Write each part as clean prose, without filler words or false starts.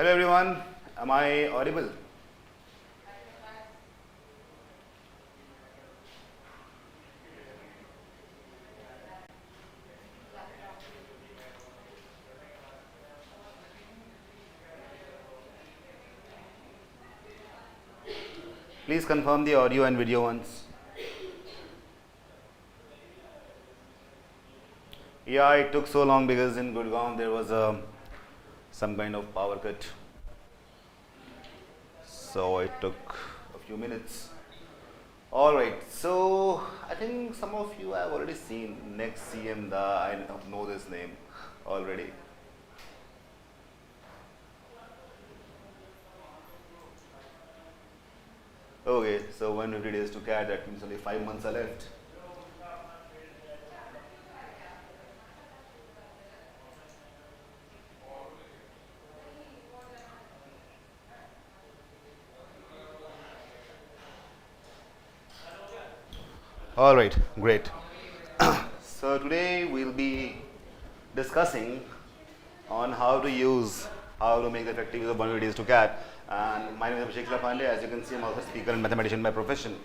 Hello everyone, am I audible? Please confirm the audio and video once. Yeah, it took so long because in Gurgaon there was some kind of power cut. So it took a few minutes. Alright, so I think some of you have already seen next CM, I know this name already. Okay, so 150 days to CAT, that means only 5 months are left. All right, great. So today we'll be discussing on how to make the effective use of vulnerabilities to CAT. And my name is Abhishek Pandey. As you can see, I'm also a speaker and mathematician by profession.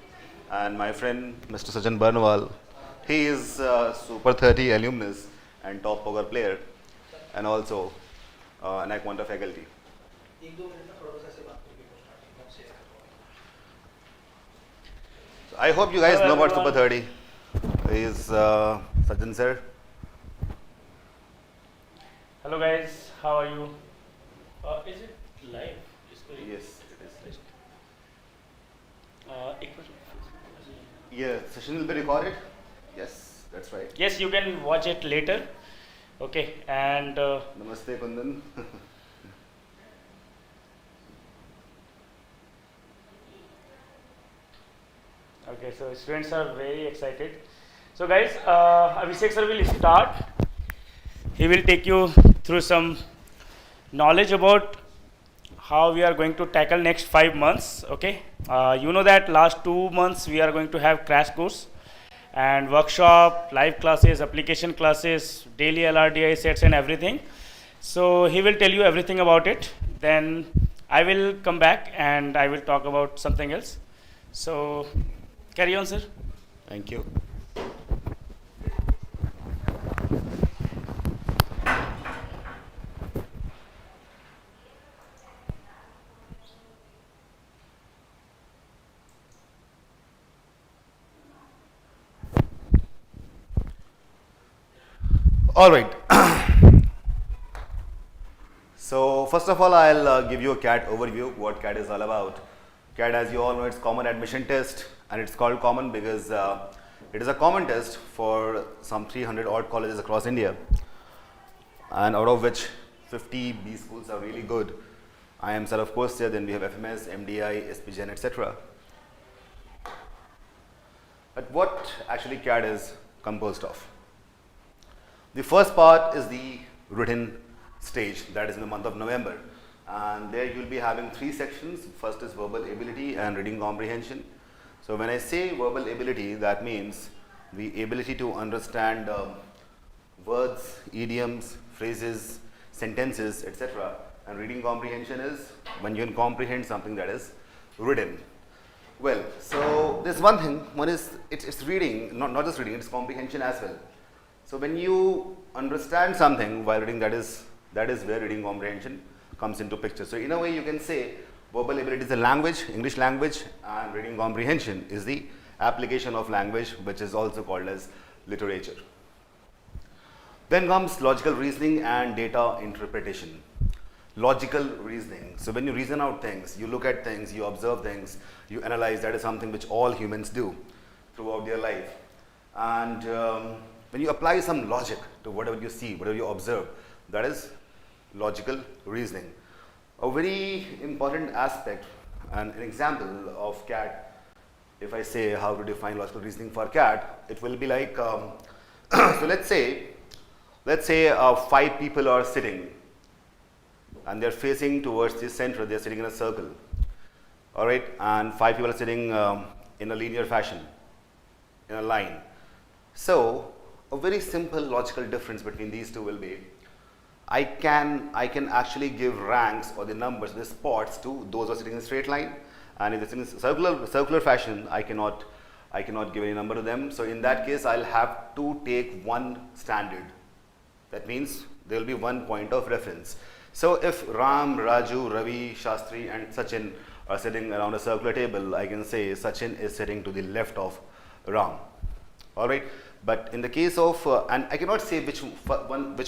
And my friend, Mr. Sachin Barnwal, he is a Super 30 alumnus and top poker player, and also an iQuanta faculty. So I hope you guys know about Super 30. He is Sachin sir. Hello guys, how are you? Is it live? Yes, it is. एक Yeah, session will be recorded. Yes, that's right. Yes, you can watch it later. Okay, and Namaste, Kundan. okay, so students are very excited. So guys, Abhishek sir will start. He will take you through some knowledge about how we are going to tackle next 5 months. Okay, you know that last 2 months we are going to have crash course and workshop, live classes, application classes, daily LRDI sets and everything. So he will tell you everything about it. Then I will come back and I will talk about something else. So carry on, sir. Thank you. All right. So first of all, I'll give you a CAT overview, what CAT is all about. CAT, as you all know, it's common admission test, and it's called common because it is a common test for some 300 odd colleges across India, and out of which 50 B schools are really good. I am sir, of course, there. Then we have FMS, MDI, SPGN, etc. But what actually CAT is composed of? The first part is the written stage, that is in the month of November, and there you will be having 3 sections. First is verbal ability and reading comprehension. So when I say verbal ability, that means the ability to understand words, idioms, phrases, sentences, etc. And reading comprehension is when you can comprehend something that is written. Well, so there's one thing. One is it's reading, not just reading, it's comprehension as well. So when you understand something while reading, that is where reading comprehension comes into picture. So in a way you can say verbal ability is the language, English language, and reading comprehension is the application of language, which is also called as literature. Then comes logical reasoning and data interpretation. Logical reasoning. So when you reason out things, you look at things, you observe things, you analyze. That is something which all humans do throughout their life. And when you apply some logic to whatever you see, whatever you observe, that is logical reasoning. A very important aspect and an example of CAT, if I say how to define logical reasoning for CAT, it will be like, so let's say 5 people are sitting and they're facing towards the center, they're sitting in a circle, all right, and 5 people are sitting in a linear fashion, in a line. So a very simple logical difference between these two will be, I can actually give ranks or the numbers, the spots to those who are sitting in a straight line, and if it's in a circular fashion, I cannot give any number to them. So in that case, I'll have to take one standard. That means there will be one point of reference. So if Ram, Raju, Ravi, Shastri and Sachin are sitting around a circular table, I can say Sachin is sitting to the left of Ram. Alright, but in the case of, and I cannot say which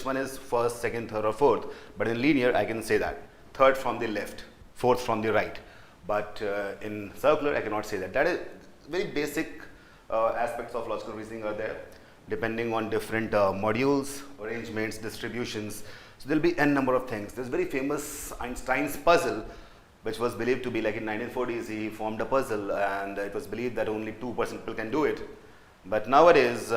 one is first, second, third or fourth, but in linear I can say that. Third from the left, fourth from the right. But in circular I cannot say that. That is very basic aspects of logical reasoning are there, depending on different modules, arrangements, distributions. So there will be n number of things. There's very famous Einstein's puzzle, which was believed to be like in 1940s, he formed a puzzle and it was believed that only 2% people can do it. But nowadays,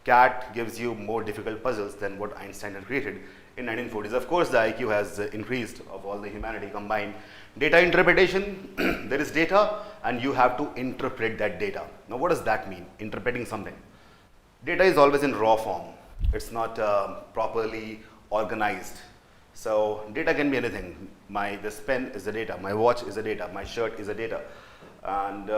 CAT gives you more difficult puzzles than what Einstein had created in 1940s. Of course, the IQ has increased of all the humanity combined. Data interpretation, there is data and you have to interpret that data. Now, what does that mean, interpreting something? Data is always in raw form. It's not properly organized. So data can be anything. This pen is the data, my watch is the data, my shirt is the data, and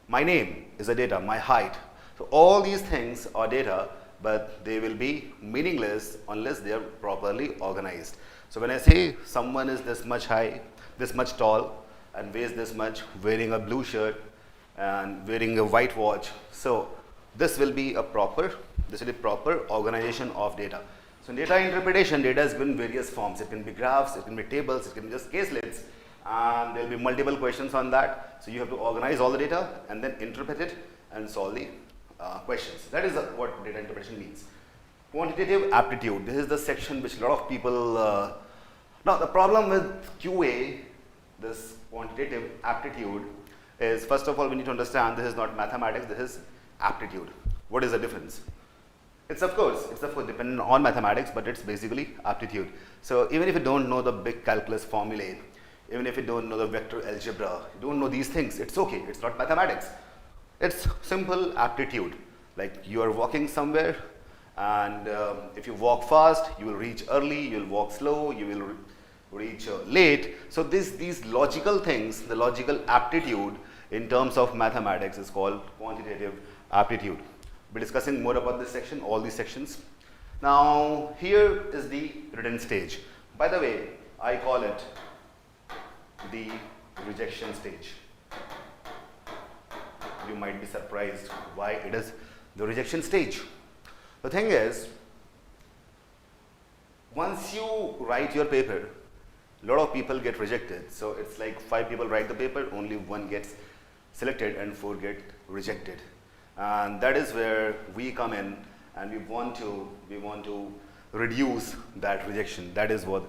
my name is the data, my height. So all these things are data, but they will be meaningless unless they are properly organized. So when I say someone is this much high, this much tall, and weighs this much, wearing a blue shirt and wearing a white watch, so this will be a proper organization of data. So in data interpretation, data is given in various forms. It can be graphs, it can be tables, it can be just caselets, and there will be multiple questions on that. So you have to organize all the data and then interpret it and solve the questions. That is what data interpretation means. Quantitative aptitude. This is the section which a lot of people. Now the problem with QA, this quantitative aptitude, is first of all we need to understand this is not mathematics. This is aptitude. What is the difference? It's of course dependent on mathematics, but it's basically aptitude. So even if you don't know the big calculus formulae, even if you don't know the vector algebra, you don't know these things, it's okay. It's not mathematics. It's simple aptitude. Like you are walking somewhere, and if you walk fast, you will reach early. You will walk slow, you will reach late. So these logical things, the logical aptitude in terms of mathematics is called quantitative aptitude. We're discussing more about this section, all these sections. Now, here is the written stage. By the way, I call it the rejection stage. You might be surprised why it is the rejection stage. The thing is, once you write your paper, a lot of people get rejected. So it's like 5 people write the paper, only 1 gets selected and 4 get rejected. And that is where we come in, and we want to reduce that rejection. That is what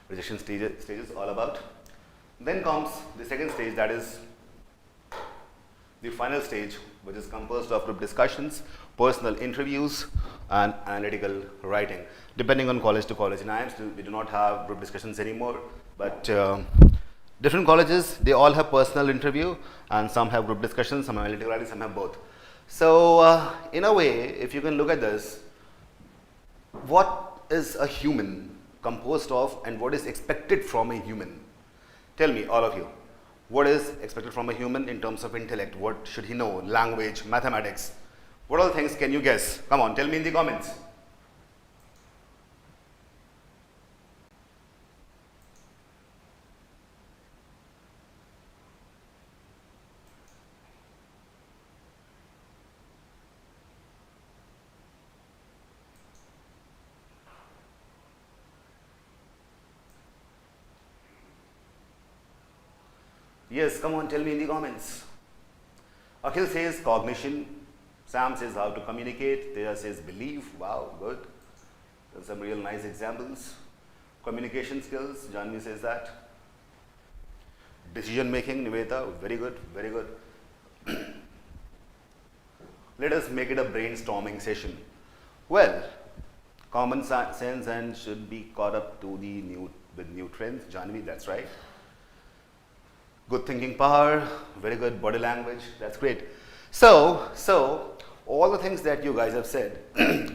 rejection stage is all about. Then comes the second stage, that is the final stage, which is composed of group discussions, personal interviews, and analytical writing, depending on college to college. In IIMs, we do not have group discussions anymore, but different colleges, they all have personal interview, and some have group discussions, some have analytical writing, some have both. So in a way, if you can look at this, what is a human composed of and what is expected from a human? Tell me, all of you, what is expected from a human in terms of intellect? What should he know? Language, mathematics. What all things can you guess? Come on, tell me in the comments. Yes, come on, tell me in the comments. Akhil says cognition. Sam says how to communicate. Teja says belief. Wow, good. There's some real nice examples. Communication skills. Janvi says that. Decision making. Niveta, very good, very good. Let us make it a brainstorming session. Well, common sense and should be caught up to the new trends. Janvi, that's right. Good thinking power, very good body language, that's great. So all the things that you guys have said,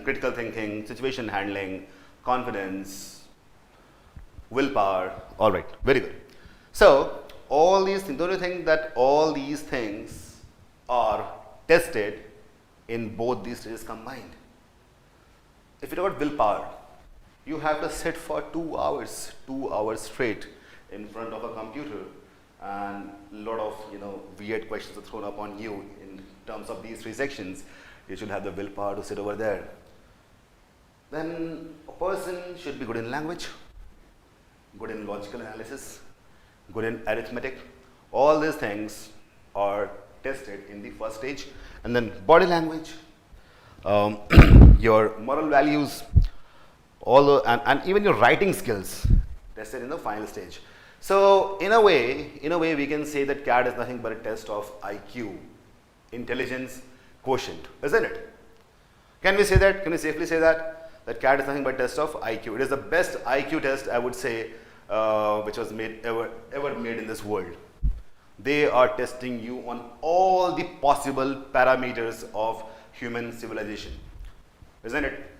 critical thinking, situation handling, confidence, willpower. All right, very good. So all these things, don't you think that all these things are tested in both these stages combined? If you talk about willpower, you have to sit for 2 hours straight in front of a computer, and a lot of weird questions are thrown up on you in terms of these 3 sections. You should have the willpower to sit over there. Then a person should be good in language, good in logical analysis, good in arithmetic. All these things are tested in the first stage. And then body language, your moral values, and even your writing skills tested in the final stage. So in a way we can say that CAT is nothing but a test of IQ, intelligence quotient, isn't it? Can we say that? Can we safely say that CAT is nothing but a test of IQ? It is the best IQ test, I would say, which was ever made in this world. They are testing you on all the possible parameters of human civilization, isn't it?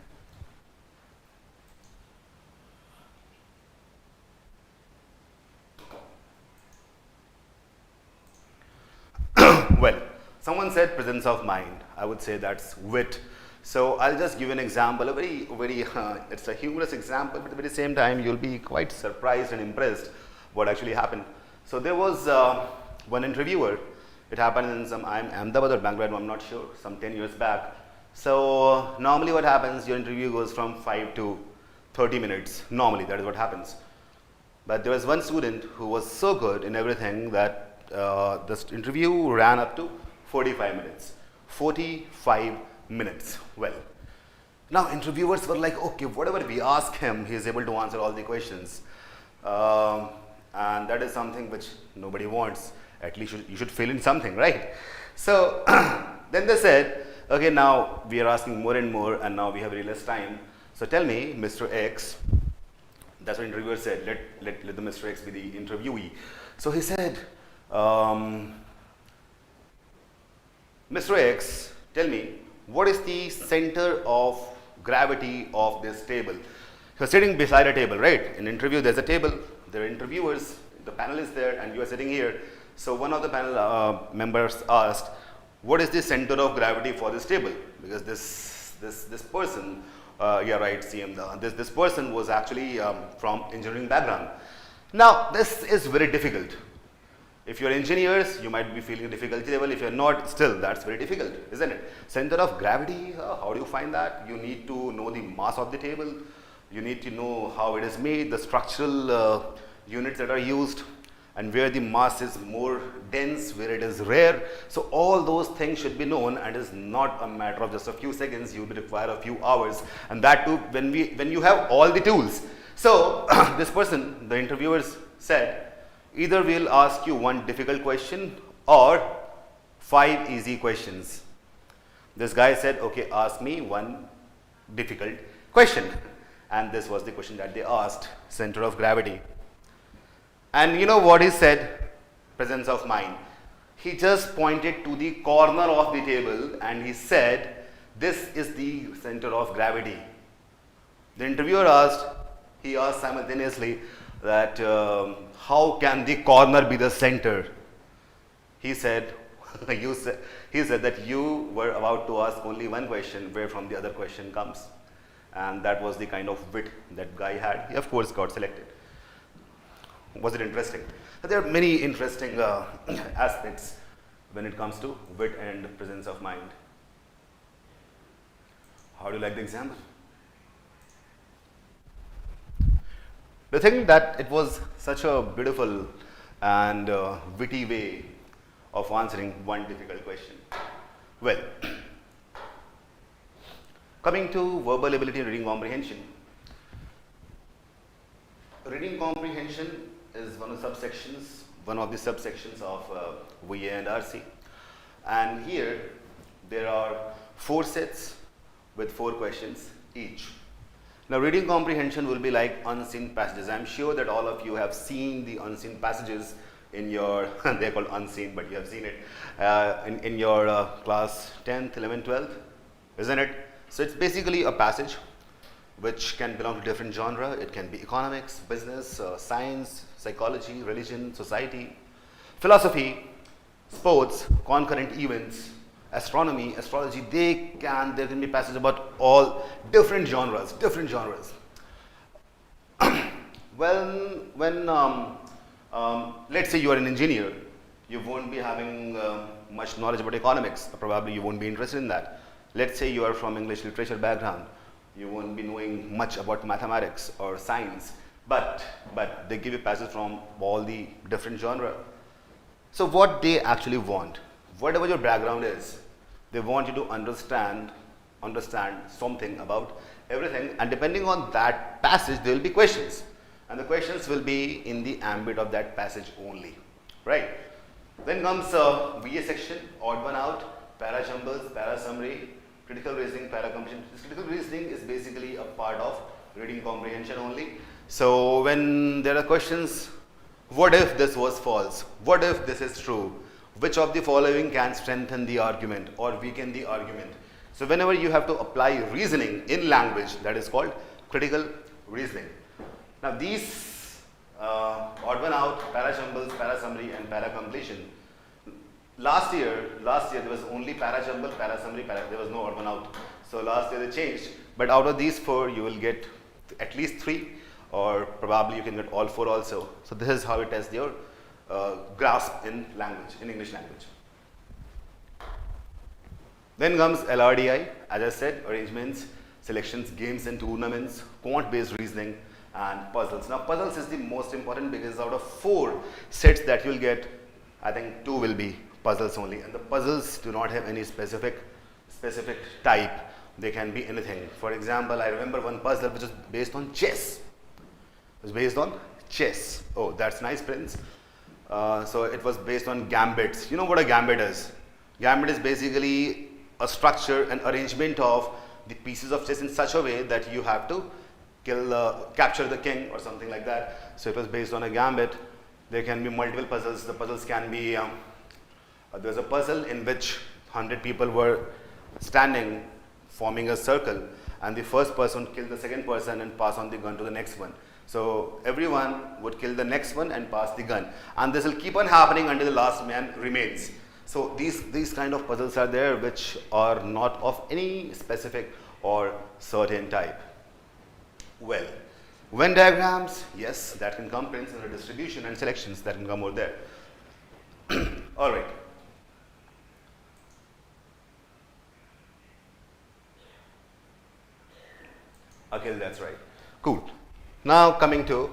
Well, someone said presence of mind. I would say that's wit. So I'll just give an example, a very it's a humorous example, but at the very same time you'll be quite surprised and impressed what actually happened. So there was one interviewer. It happened in some Ahmedabad or Bangalore, I'm not sure, some 10 years back. So normally what happens, your interview goes from 5 to 30 minutes. Normally that is what happens. But there was one student who was so good in everything that this interview ran up to 45 minutes. 45 minutes. Well, now interviewers were like, okay, whatever we ask him, he is able to answer all the questions. And that is something which nobody wants. At least you should fill in something, right? So then they said, okay, now we are asking more and more, and now we have really less time. So tell me, Mr. X, that's what interviewer said, let the Mr. X be the interviewee. So he said, Mr. X, tell me, what is the center of gravity of this table? You're sitting beside a table, right? In interview, there's a table, there are interviewers, the panel is there, and you are sitting here. So one of the panel members asked, what is the center of gravity for this table? Because this person, yeah, right, CM, this person was actually from engineering background. Now, this is very difficult. If you're engineers, you might be feeling a difficulty level. If you're not, still, that's very difficult, isn't it? Center of gravity, how do you find that? You need to know the mass of the table. You need to know how it is made, the structural units that are used, and where the mass is more dense, where it is rare. So all those things should be known, and it's not a matter of just a few seconds. You will require a few hours, and that too when you have all the tools. So this person, the interviewers said, either we'll ask you one difficult question or 5 easy questions. This guy said, okay, ask me one difficult question. And this was the question that they asked, center of gravity. And you know what he said? Presence of mind. He just pointed to the corner of the table and he said, this is the center of gravity. The interviewer asked simultaneously that how can the corner be the center? He said, he said that you were about to ask only one question, where from the other question comes. And that was the kind of wit that guy had. He of course got selected. Was it interesting? There are many interesting aspects when it comes to wit and presence of mind. How do you like the example? Do you think that it was such a beautiful and witty way of answering one difficult question? Well, coming to verbal ability and reading comprehension. Reading comprehension is one of the subsections of VA and RC. And here there are 4 sets with 4 questions each. Now reading comprehension will be like unseen passages. I'm sure that all of you have seen the unseen passages in your, they're called unseen, but you have seen it in your class 10th, 11th, 12th, isn't it? So it's basically a passage which can belong to different genre. It can be economics, business, science, psychology, religion, society, philosophy, sports, concurrent events, astronomy, astrology. There can be passages about all different genres, when let's say you are an engineer, you won't be having much knowledge about economics. Probably you won't be interested in that. Let's say you are from English literature background, you won't be knowing much about mathematics or science, but they give you passages from all the different genre. So what they actually want, whatever your background is, they want you to understand something about everything, and depending on that passage there will be questions, and the questions will be in the ambit of that passage only, right? Then comes VA section, odd one out, para jumbles, para summary, critical reasoning, para comprehension. This critical reasoning is basically a part of reading comprehension only. So when there are questions, what if this was false? What if this is true? Which of the following can strengthen the argument or weaken the argument? So whenever you have to apply reasoning in language, that is called critical reasoning. Now these odd one out, para jumbles, para summary and para completion. Last year there was only para jumble, para summary, there was no odd one out. So last year they changed, but out of these 4 you will get at least 3, or probably you can get all 4 also. So this is how it tests your grasp in language, in English language. Then comes LRDI, as I said, arrangements, selections, games and tournaments, quant-based reasoning and puzzles. Now puzzles is the most important because out of 4 sets that you will get, I think 2 will be puzzles only, and the puzzles do not have any specific type. They can be anything. For example, I remember one puzzle which is based on chess. It was based on chess. Oh, that's nice, Prince. So it was based on gambits. You know what a gambit is? Gambit is basically a structure, an arrangement of the pieces of chess in such a way that you have to capture the king or something like that. So it was based on a gambit. There can be multiple puzzles. The puzzles can be, there's a puzzle in which 100 people were standing, forming a circle, and the first person killed the second person and pass on the gun to the next one. So everyone would kill the next one and pass the gun, and this will keep on happening until the last man remains. So these kind of puzzles are there which are not of any specific or certain type. Well, Venn diagrams, yes, that can come, Prince, and the distribution and selections that can come over there. All right. Okay, that's right. Cool. Now coming to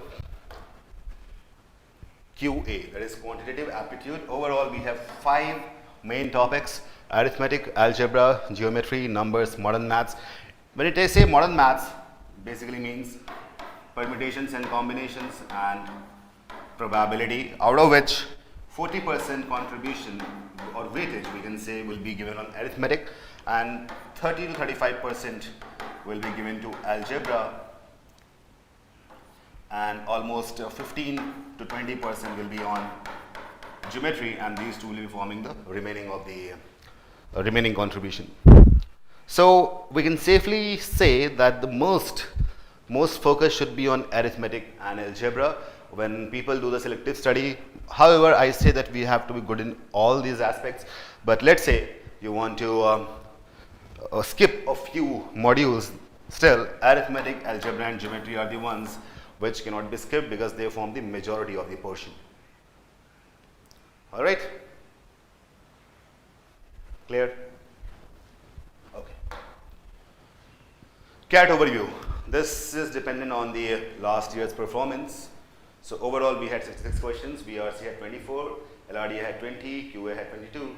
QA, that is quantitative aptitude. Overall, we have 5 main topics: arithmetic, algebra, geometry, numbers, modern maths. When I say modern maths, basically means permutations and combinations and probability, out of which 40% contribution or weightage, we can say, will be given on arithmetic, and 30 to 35% will be given to algebra, and almost 15 to 20% will be on geometry, and these 2 will be forming the remaining of the remaining contribution. So we can safely say that the most focus should be on arithmetic and algebra when people do the selective study. However, I say that we have to be good in all these aspects, but let's say you want to skip a few modules, still arithmetic, algebra and geometry are the ones which cannot be skipped because they form the majority of the portion. All right? Clear? Okay. CAT overview. This is dependent on the last year's performance. So overall we had 66 questions, VRC had 24, LRDA had 20, QA had 22.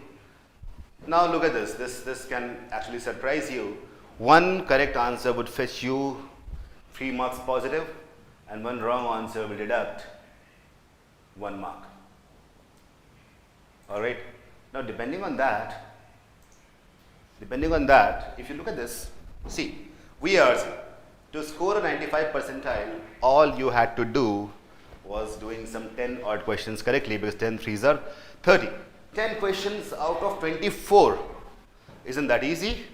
Now look at this. This can actually surprise you. One correct answer would fetch you 3 marks positive, and one wrong answer will deduct 1 mark. All right. Now depending on that, if you look at this, see, VRC, to score a 95 percentile, all you had to do was doing some 10 odd questions correctly, because 10 threes are 30. 10 questions out of 24. Isn't that easy?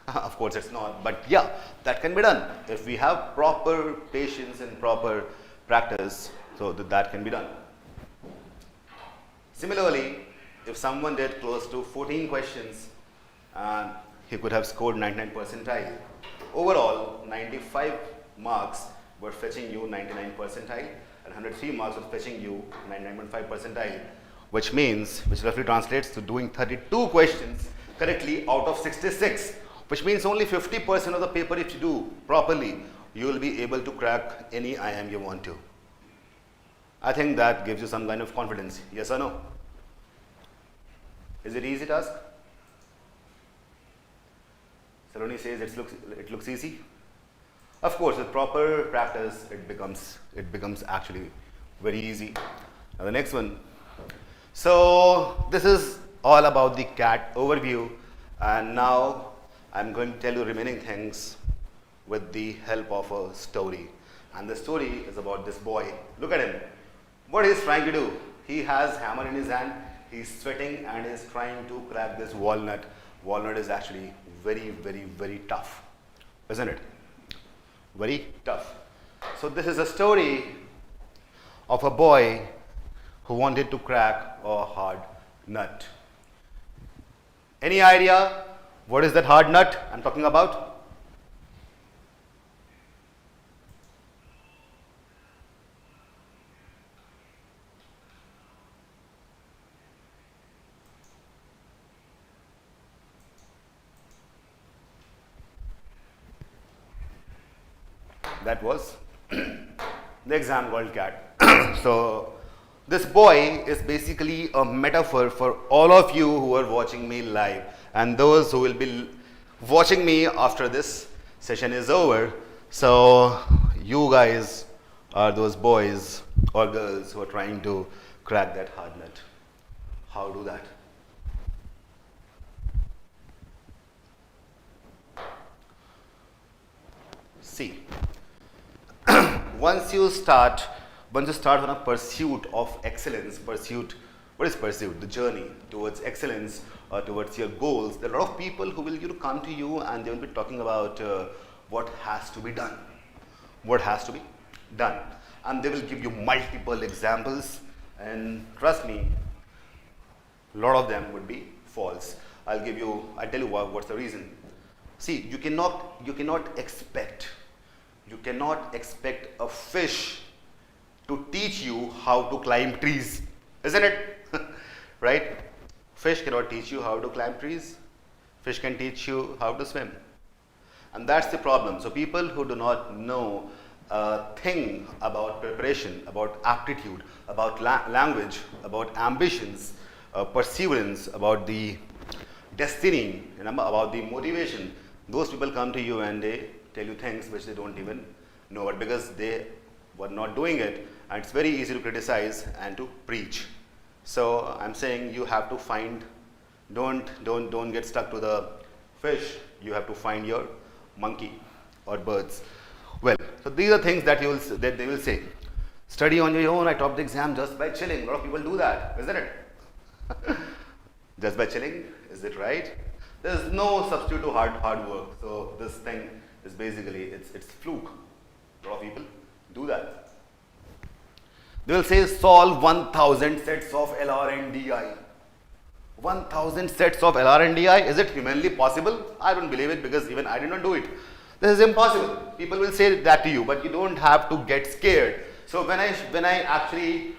Of course it's not, but yeah, that can be done if we have proper patience and proper practice, so that can be done. Similarly, if someone did close to 14 questions and he could have scored 99 percentile, overall 95 marks were fetching you 99 percentile and 103 marks were fetching you 99.5 percentile, which roughly translates to doing 32 questions correctly out of 66, which means only 50% of the paper, if you do properly, you will be able to crack any IIM you want to. I think that gives you some kind of confidence. Yes or no? Is it easy task? Saloni says it looks easy. Of course, with proper practice, it becomes actually very easy. Now the next one. So this is all about the CAT overview, and now I'm going to tell you remaining things with the help of a story. And the story is about this boy. Look at him. What he's trying to do? He has hammer in his hand. He's sweating and is trying to crack this walnut. Walnut is actually very, very, very tough, isn't it? Very tough. So this is a story of a boy who wanted to crack a hard nut. Any idea what is that hard nut I'm talking about? That was the exam called CAT. So this boy is basically a metaphor for all of you who are watching me live and those who will be watching me after this session is over. So you guys are those boys or girls who are trying to crack that hard nut. How do that? See. Once you start on a pursuit of excellence, what is pursuit? The journey towards excellence or towards your goals. There are a lot of people who will come to you and they will be talking about what has to be done. What has to be done. And they will give you multiple examples, and trust me, a lot of them would be false. I'll tell you what's the reason. See, you cannot expect a fish to teach you how to climb trees, isn't it? Right? Fish cannot teach you how to climb trees. Fish can teach you how to swim. And that's the problem. So people who do not know a thing about preparation, about aptitude, about language, about ambitions, perseverance, about the destiny, about the motivation, those people come to you and they tell you things which they don't even know, but because they were not doing it, and it's very easy to criticize and to preach. So I'm saying you have to find, don't get stuck to the fish, you have to find your monkey or birds. Well, so these are things that they will say. Study on your own, I topped the exam just by chilling. A lot of people do that, isn't it? Just by chilling, is it right? There's no substitute to hard work. So this thing is basically, it's fluke. A lot of people do that. They will say solve 1000 sets of LR and DI. 1000 sets of LR and DI, is it humanly possible? I don't believe it because even I did not do it. This is impossible. People will say that to you, but you don't have to get scared. So when I actually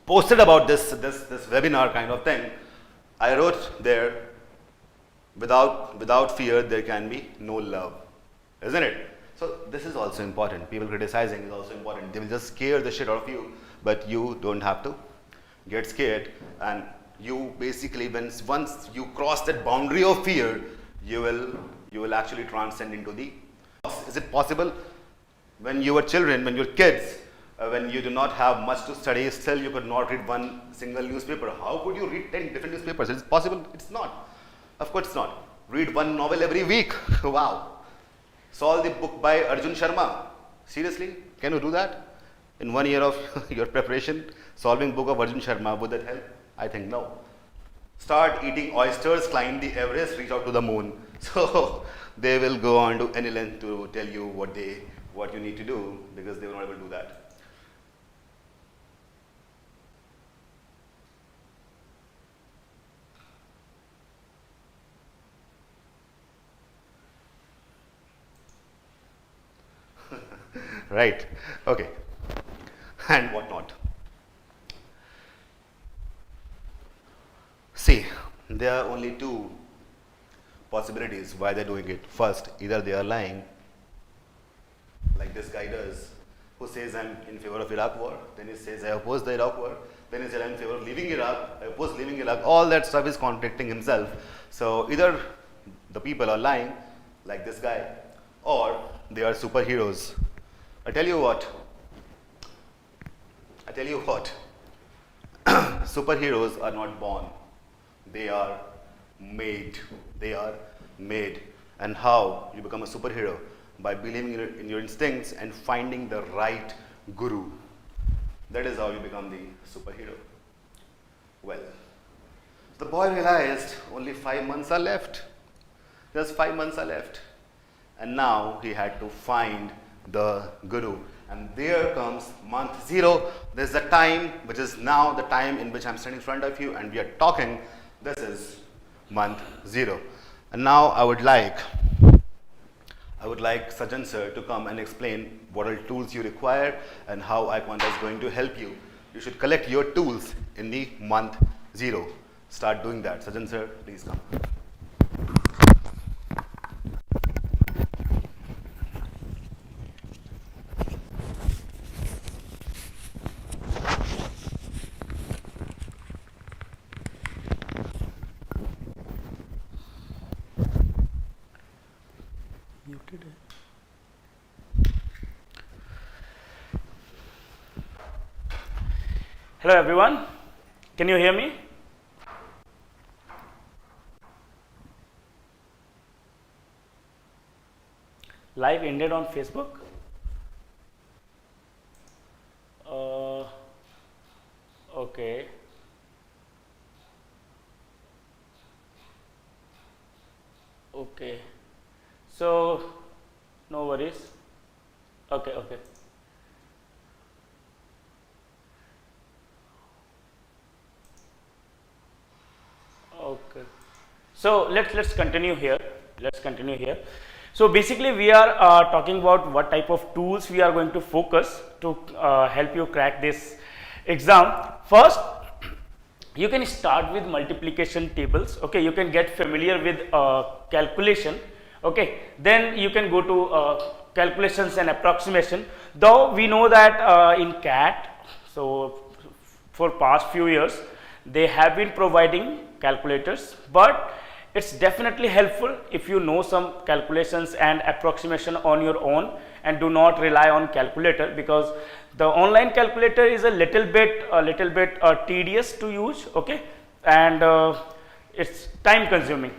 posted about this webinar kind of thing, I wrote there, without fear there can be no love, isn't it? So this is also important. People criticizing is also important. They will just scare the shit out of you, but you don't have to get scared. And you basically, once you cross that boundary of fear, you will actually transcend into the. Is it possible? When you were children, when you were kids, when you do not have much to study, still you could not read one single newspaper. How could you read 10 different newspapers? Is it possible? It's not. Of course it's not. Read one novel every week. Wow. Solve the book by Arjun Sharma. Seriously? Can you do that? In 1 year of your preparation, solving book of Arjun Sharma, would that help? I think no. start eating oysters, climb the Everest, reach out to the moon. So they will go on to any length to tell you what you need to do, because they were not able to do that. Right, okay, and whatnot. See, there are only two possibilities why they're doing it. First, either they are lying, like this guy does, who says I'm in favor of Iraq war, then he says I oppose the Iraq war, then he says I'm in favor of leaving Iraq, I oppose leaving Iraq. All that stuff is contradicting himself. So either the people are lying, like this guy, or they are superheroes. I tell you what, superheroes are not born, they are made. And how you become a superhero? By believing in your instincts and finding the right guru. That is how you become the superhero. Well, the boy realized only 5 months are left. Just 5 months are left. And now he had to find the guru. And there comes month 0. This is the time, which is now the time in which I'm standing in front of you and we are talking. This is month 0. And now I would like Sajan sir to come and explain what all tools you require and how iQuanta is going to help you. You should collect your tools in the month 0. Start doing that. Sajan sir, please come. Hello everyone, can you hear me? Live ended on Facebook? Okay. Okay. So, no worries. Okay. Okay. So let's continue here. So basically, we are talking about what type of tools we are going to focus to help you crack this exam. First, you can start with multiplication tables. Okay, you can get familiar with calculation. Okay, then you can go to calculations and approximation. Though we know that in CAT, so for past few years, they have been providing calculators, but it's definitely helpful if you know some calculations and approximation on your own and do not rely on calculator, because the online calculator is a little bit tedious to use, okay, and it's time consuming.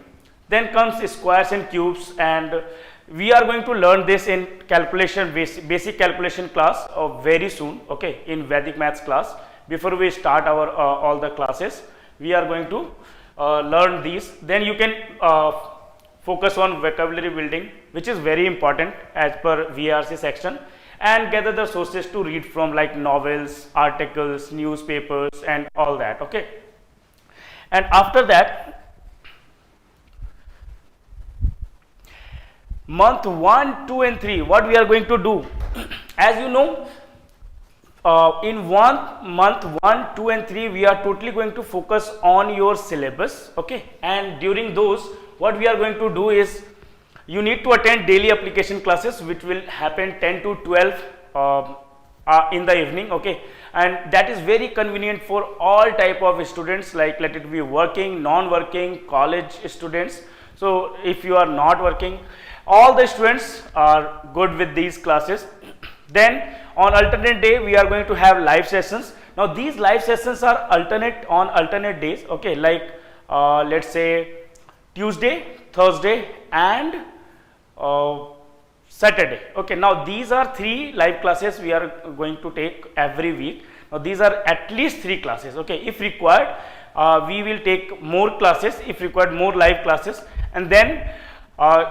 Then comes squares and cubes, and we are going to learn this in calculation basic calculation class very soon, okay, in Vedic maths class. Before we start our all the classes, we are going to learn these. Then you can focus on vocabulary building, which is very important as per VRC section, and gather the sources to read from, like novels, articles, newspapers and all that, okay. And after that, month 1, 2 and 3, what we are going to do, as you know, in month 1, 2 and 3, we are totally going to focus on your syllabus, okay, and during those, what we are going to do is, you need to attend daily application classes, which will happen 10 to 12 in the evening, okay, and that is very convenient for all type of students, like let it be working, non-working, college students. So if you are not working, all the students are good with these classes. Then on alternate day, we are going to have live sessions. Now these live sessions are on alternate days, okay, like let's say Tuesday, Thursday and Saturday, okay. Now these are 3 live classes we are going to take every week. Now these are at least 3 classes, okay. If required, we will take more classes, if required more live classes, and then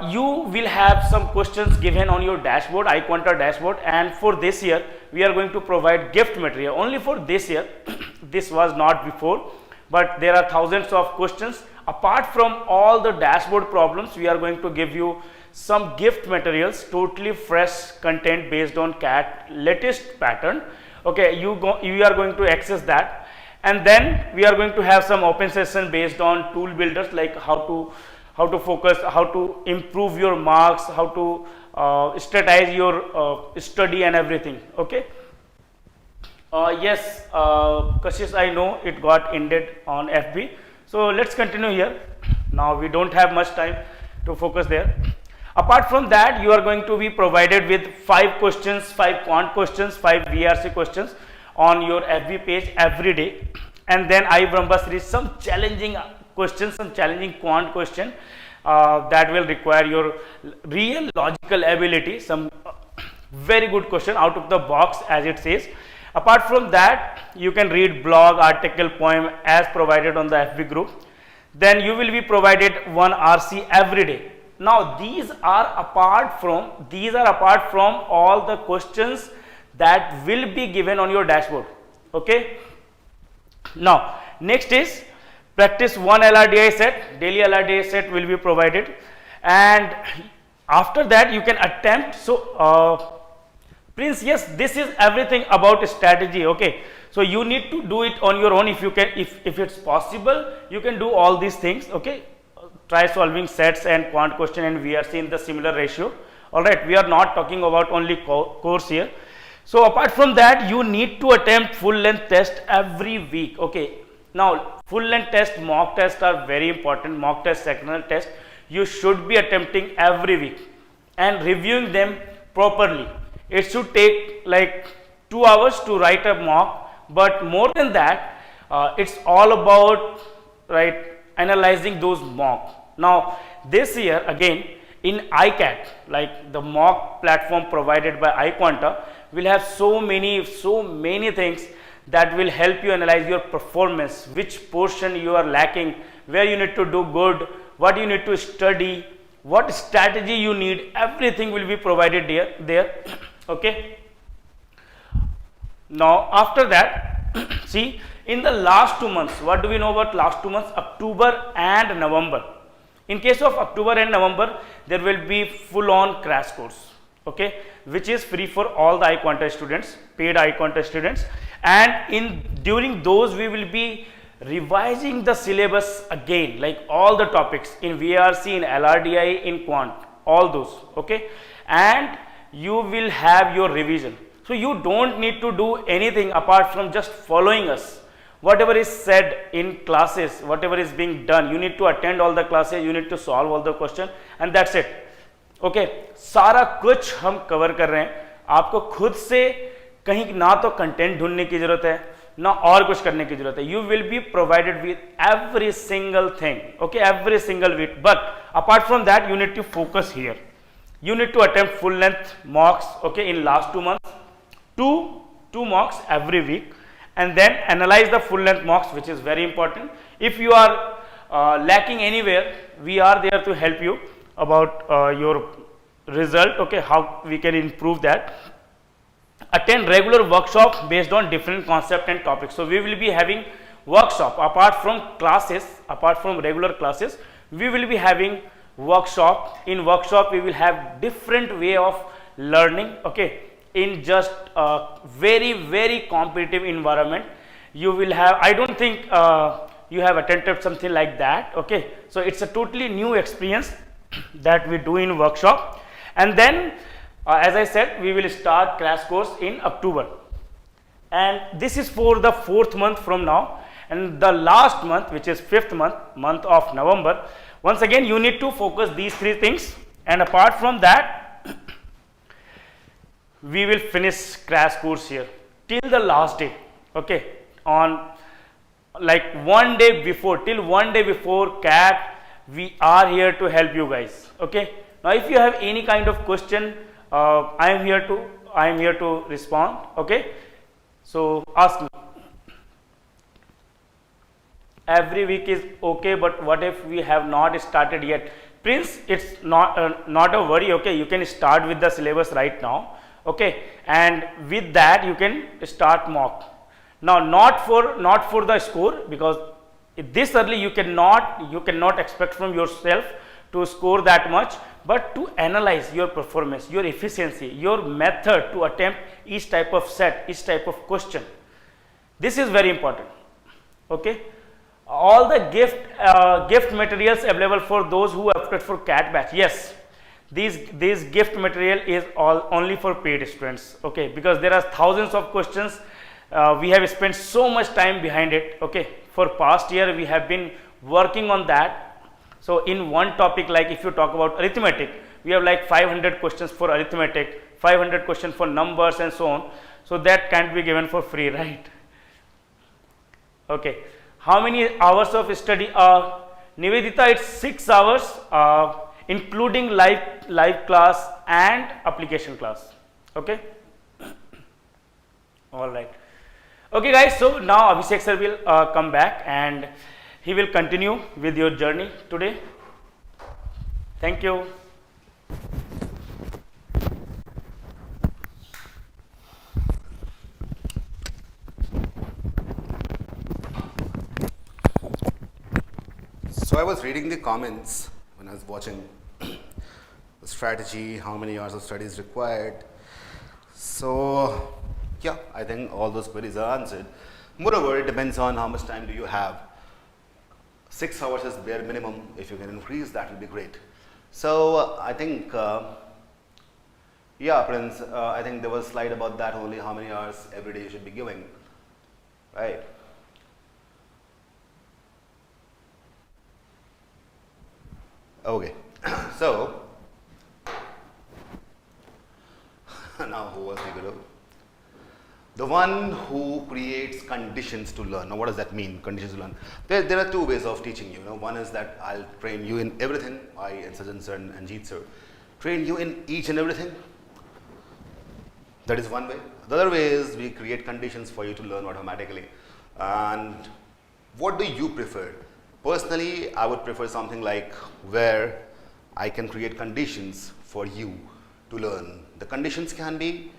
you will have some questions given on your dashboard, iQuanta dashboard. And for this year we are going to provide gift material only for this year. This was not before, but there are thousands of questions. Apart from all the dashboard problems, we are going to give you some gift materials, totally fresh content based on CAT latest pattern. Okay, you are going to access that, and then we are going to have some open session based on tool builders, like how to focus, how to improve your marks, how to strategize your study and everything. Okay. Yes, Kashish, I know it got ended on FB. So let's continue here. Now we don't have much time to focus there. Apart from that, you are going to be provided with 5 questions, 5 quant questions, 5 VRC questions on your FB page every day. And then I Brahmbasri some challenging questions, some challenging quant question that will require your real logical ability, some very good question out of the box, as it says. Apart from that, you can read blog, article, poem as provided on the FB group. Then you will be provided 1 RC every day. Now these are apart from all the questions that will be given on your dashboard. Okay. Now next is practice 1 LRDI set, daily LRDI set will be provided, and after that you can attempt. So Prince, yes, this is everything about strategy. Okay, so you need to do it on your own. If you can, if it's possible, you can do all these things. Okay, try solving sets and quant question and VRC in the similar ratio. All right, we are not talking about only course here. So apart from that, you need to attempt full length test every week. Okay, now full length test, mock tests are very important. Mock test, sectional test, you should be attempting every week and reviewing them properly. It should take like 2 hours to write a mock, but more than that, it's all about analyzing those mock. Now this year again in iCat, like the mock platform provided by iQuanta, will have so many things that will help you analyze your performance, which portion you are lacking, where you need to do good, what you need to study, what strategy you need. Everything will be provided there. Okay. Now after that, see, in the last 2 months, what do we know about last 2 months? October and November. In case of October and November, there will be full on crash course, okay, which is free for all the iQuanta students, paid iQuanta students. And during those we will be revising the syllabus again, like all the topics in VRC, in LRDI, in quant, all those. Okay, and you will have your revision. So you don't need to do anything apart from just following us. Whatever is said in classes, whatever is being done, you need to attend all the classes, you need to solve all the question, and that's it. Okay, सारा कुछ हम cover कर रहे हैं. आपको खुद से कहीं ना तो कंटेंट ढूंढने की जरूरत है, ना और कुछ करने की जरूरत है. You will be provided with every single thing. Okay, every single week. But apart from that, you need to focus here. You need to attempt full length mocks. Okay, in last 2 months, two mocks every week, and then analyze the full length mocks, which is very important. If you are lacking anywhere, we are there to help you about your result. Okay, how we can improve that. Attend regular workshop based on different concept and topics. So we will be having workshop apart from classes, apart from regular classes. We will be having workshop. In workshop, we will have different way of learning. Okay, in just a very competitive environment. You will have, I don't think you have attended something like that. Okay, so it's a totally new experience that we do in workshop. And then as I said, we will start crash course in October, and this is for the 4th month from now. And the last month, which is 5th month of November, once again you need to focus these 3 things. And apart from that, we will finish crash course here till the last day. Okay, on like 1 day before, till 1 day before CAT, we are here to help you guys. Okay, now if you have any kind of question, I am here to respond. Okay, so ask me. every week is okay, but what if we have not started yet? Prince, it's not a worry, okay, you can start with the syllabus right now, okay, and with that you can start mock. Now not for the score, because this early you cannot expect from yourself to score that much, but to analyze your performance, your efficiency, your method to attempt each type of set, each type of question. This is very important, okay. All the gift materials available for those who opted for CAT batch. Yes, these gift material is all only for paid students, okay, because there are thousands of questions. We have spent so much time behind it, okay. For past year we have been working on that. So in one topic, like if you talk about arithmetic, we have like 500 questions for arithmetic, 500 questions for numbers and so on. So that can't be given for free, right? Okay. How many hours of study? Nivedita, it's 6 hours, including live class and application class. Okay. All right. Okay, guys. So now Abhishek sir will come back and he will continue with your journey today. Thank you. So I was reading the comments when I was watching the strategy, how many hours of study is required. So yeah, I think all those queries are answered. Moreover, it depends on how much time do you have. 6 hours is bare minimum. If you can increase, that will be great. So I think, yeah, Prince, I think there was a slide about that only, how many hours every day you should be giving, right? Okay, so now who was the guru? The one who creates conditions to learn. Now what does that mean, conditions to learn? There are two ways of teaching you. One is that I'll train you in everything. I and Sajan sir and Jeet sir train you in each and everything. That is one way. The other way is we create conditions for you to learn automatically. And what do you prefer? Personally, I would prefer something like where I can create conditions for you to learn. The conditions can be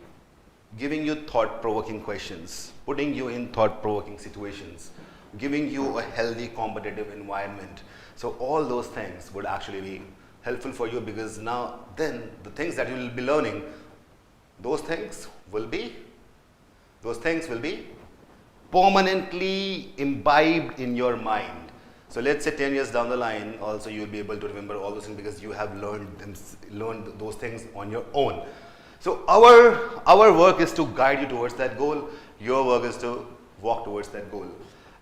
giving you thought-provoking questions, putting you in thought-provoking situations, giving you a healthy competitive environment. So all those things would actually be helpful for you, because now then the things that you will be learning, those things will be permanently imbibed in your mind. So let's say 10 years down the line, also you will be able to remember all those things because you have learned those things on your own. So our work is to guide you towards that goal. Your work is to walk towards that goal.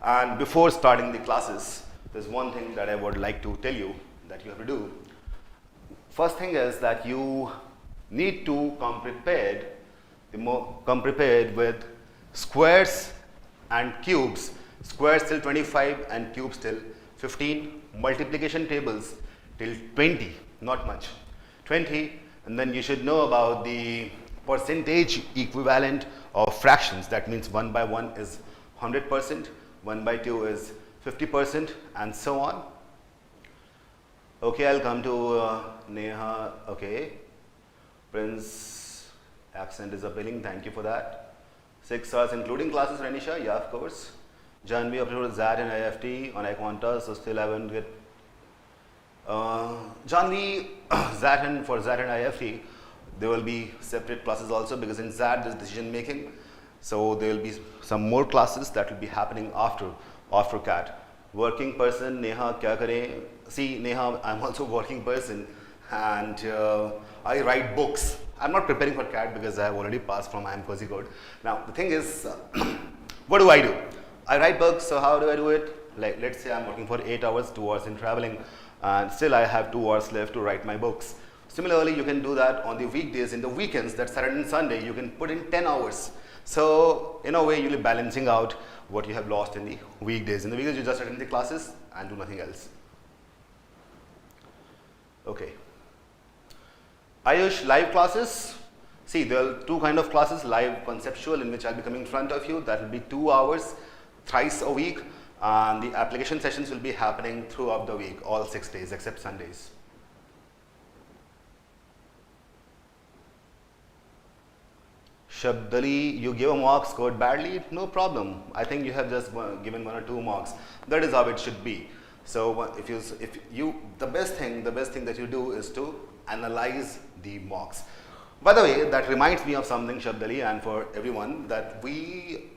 And before starting the classes, there's one thing that I would like to tell you that you have to do. First thing is that you need to come prepared with squares and cubes. Squares till 25 and cubes till 15. Multiplication tables till 20, not much. 20, and then you should know about the percentage equivalent of fractions. That means 1 by 1 is 100%, 1 by 2 is 50%, and so on. Okay, I'll come to Neha. Okay, Prince, accent is appealing. Thank you for that. 6 hours including classes, Renisha. Yeah, of course. Janvi uploaded ZAT and IFT on iQuanta, so still I haven't get. Janvi, ZAT and for ZAT and IFT, there will be separate classes also, because in ZAT there's decision making. So there will be some more classes that will be happening after CAT. Working person, Neha, kya kare? See, Neha, I'm also a working person, and I write books. I'm not preparing for CAT because I have already passed from IM Cozy Code. Now the thing is, what do? I write books. So how do I do it? Like, let's say I'm working for 8 hours, 2 hours in traveling, and still I have 2 hours left to write my books. Similarly, you can do that on the weekdays. In the weekends, that's Saturday and Sunday, you can put in 10 hours. So in a way, you'll be balancing out what you have lost in the weekdays. In the weekdays, you just attend the classes and do nothing else. Okay. Ayush, live classes. See, there are two kind of classes: live conceptual, in which I'll be coming in front of you. That will be 2 hours, thrice a week, And the application sessions will be happening throughout the week, all 6 days except Sundays. Shabdali, you gave a mock, scored badly, no problem. I think you have just given 1 or 2 marks. That is how it should be. So the best thing that you do is to analyze the mocks. By the way, that reminds me of something, Shabdali, and for everyone, that we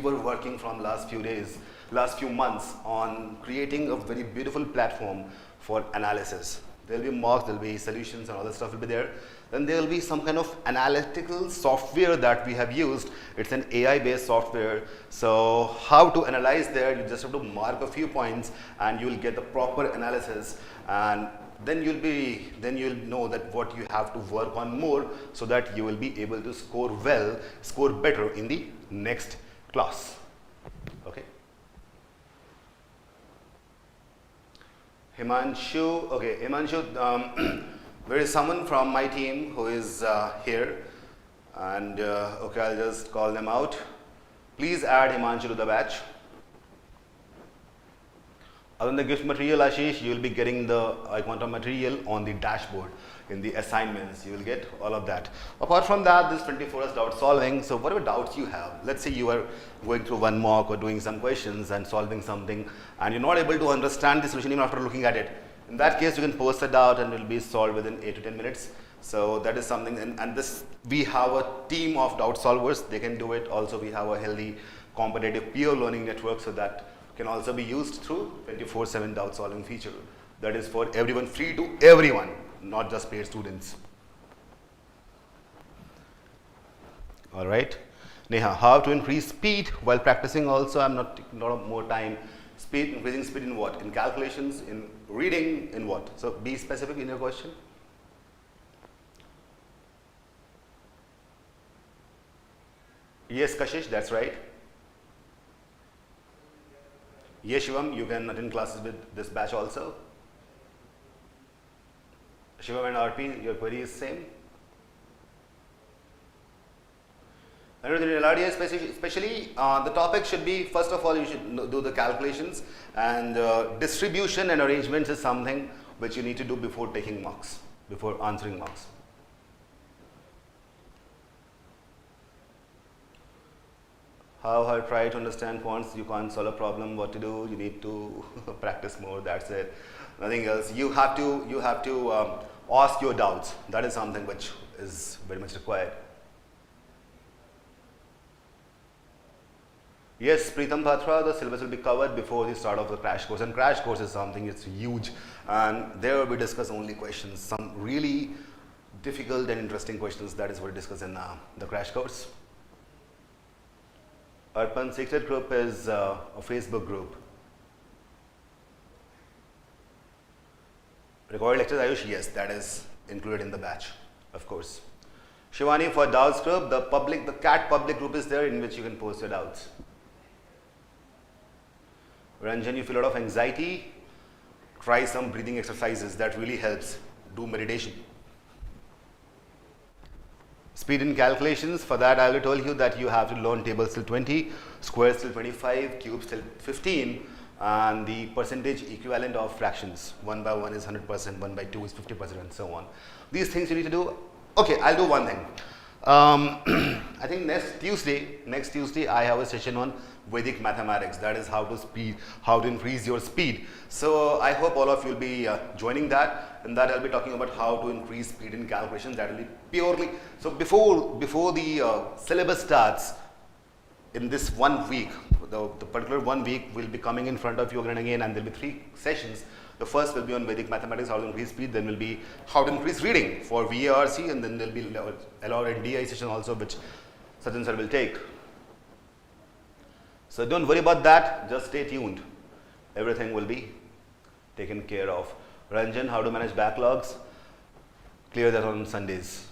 were working from last few months on creating a very beautiful platform for analysis. There will be mocks, there will be solutions, and all that stuff will be there. Then there will be some kind of analytical software that we have used. It's an AI-based software. So how to analyze there, you just have to mark a few points and you will get the proper analysis, and then you'll know that what you have to work on more so that you will be able to score better in the next class. Okay. Himanshu, okay, Himanshu, there is someone from my team who is here, and okay, I'll just call them out. Please add Himanshu to the batch. Other than the gift material, Ashish, you will be getting the iQuanta material on the dashboard. In the assignments, you will get all of that. Apart from that, this 24 hours doubt solving. So whatever doubts you have, let's say you are going through one mock or doing some questions and solving something, and you're not able to understand the solution even after looking at it. In that case, you can post a doubt and it will be solved within 8 to 10 minutes. So that is something, and this, we have a team of doubt solvers. They can do it. Also, we have a healthy, competitive peer learning network, so that can also be used through 24/7 doubt solving feature. That is for everyone, free to everyone, not just paid students. All right. Neha, how to increase speed while practicing also? I'm not taking a lot more time. Speed, increasing speed in what? In calculations, in reading, in what? So be specific in your question. Yes, Kashish, that's right. Yes, Shivam, you can attend classes with this batch also. Shivam and RP, your query is same. And in LRDI especially, the topic should be, first of all, you should do the calculations, and distribution and arrangements is something which you need to do before taking marks, before answering marks. How I try to understand quants, you can't solve a problem, what to do, you need to practice more, that's it. Nothing else. You have to ask your doubts. That is something which is very much required. Yes, Preetham Patra, the syllabus will be covered before the start of the crash course. And crash course is something, it's huge. And there we discuss only questions, some really difficult and interesting questions. That is what we discuss in the crash course. Arpan Secret Group is a Facebook group. Recorded lectures, Ayush, yes, that is included in the batch, of course. Shivani, for doubts group, the CAT public group is there in which you can post your doubts. Ranjan, you feel a lot of anxiety, try some breathing exercises, that really helps. Do meditation. Speed in calculations, for that I will tell you that you have to learn tables till 20, squares till 25, cubes till 15, and the percentage equivalent of fractions. 1 by 1 is 100%, 1 by 2 is 50%, and so on. These things you need to do. Okay, I'll do one thing. I think next Tuesday I have a session on Vedic mathematics. That is how to increase your speed. So I hope all of you will be joining that, and that I'll be talking about how to increase speed in calculations. That will be purely, so before the syllabus starts, in this 1 week, the particular 1 week will be coming in front of you again and again, and there will be 3 sessions. The first will be on Vedic mathematics, how to increase speed. Then will be how to increase reading for VARC, and then there will be LR and DI session also, which Sajjan sir will take. So don't worry about that, just stay tuned. Everything will be taken care of. Ranjan, how to manage backlogs? Clear that on Sundays.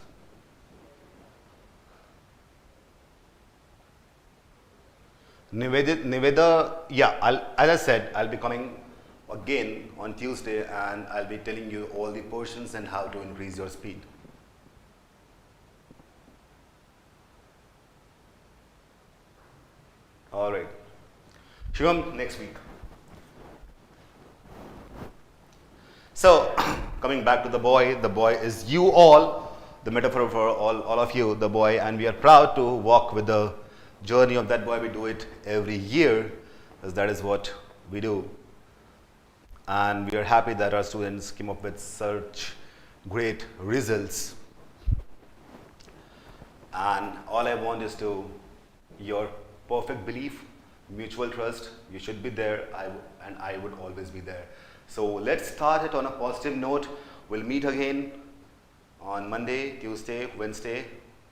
Niveda, yeah, as I said, I'll be coming again on Tuesday, and I'll be telling you all the portions and how to increase your speed. All right. Shivam, next week. So, coming back to the boy is you all, the metaphor for all of you, the boy, and we are proud to walk with the journey of that boy. We do it every year, because that is what we do. And we are happy that our students came up with such great results. And all I want is your perfect belief, mutual trust. You should be there, and I would always be there. So let's start it on a positive note. We'll meet again on Monday, Tuesday, Wednesday.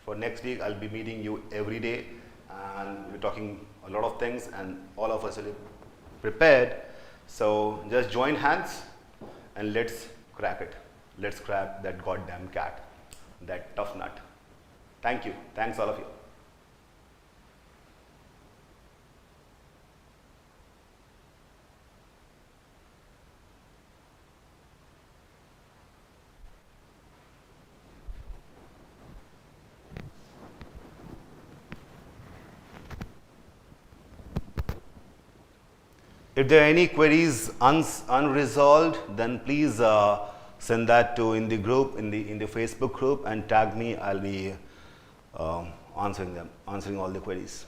For next week, I'll be meeting you every day, and we're talking a lot of things, and all of us will be prepared. So just join hands and let's crack it. Let's crack that goddamn cat, that tough nut. Thank you. Thanks all of you. If there are any queries unresolved, then please send that to in the group, in the Facebook group, and tag me. I'll be answering all the queries.